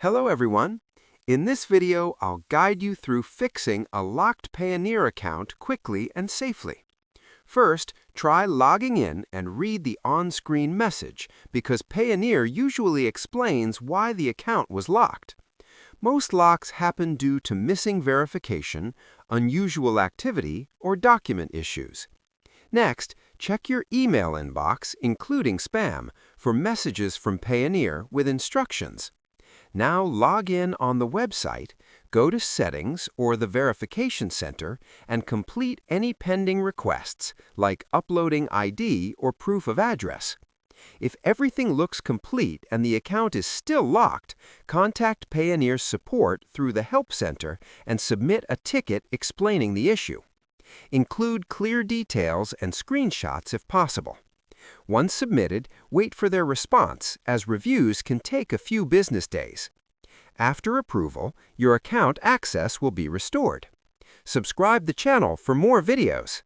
Hello everyone. In this video, I'll guide you through fixing a locked Payoneer account quickly and safely. First, try logging in and read the on-screen message because Payoneer usually explains why the account was locked. Most locks happen due to missing verification, unusual activity, or document issues. Next, check your email inbox, including spam, for messages from Payoneer with instructions. Now log in on the website, go to Settings or the Verification Center, and complete any pending requests, like uploading ID or proof of address. If everything looks complete and the account is still locked, contact Payoneer support through the Help Center and submit a ticket explaining the issue. Include clear details and screenshots if possible. Once submitted, wait for their response, as reviews can take a few business days. After approval, your account access will be restored. Subscribe the channel for more videos.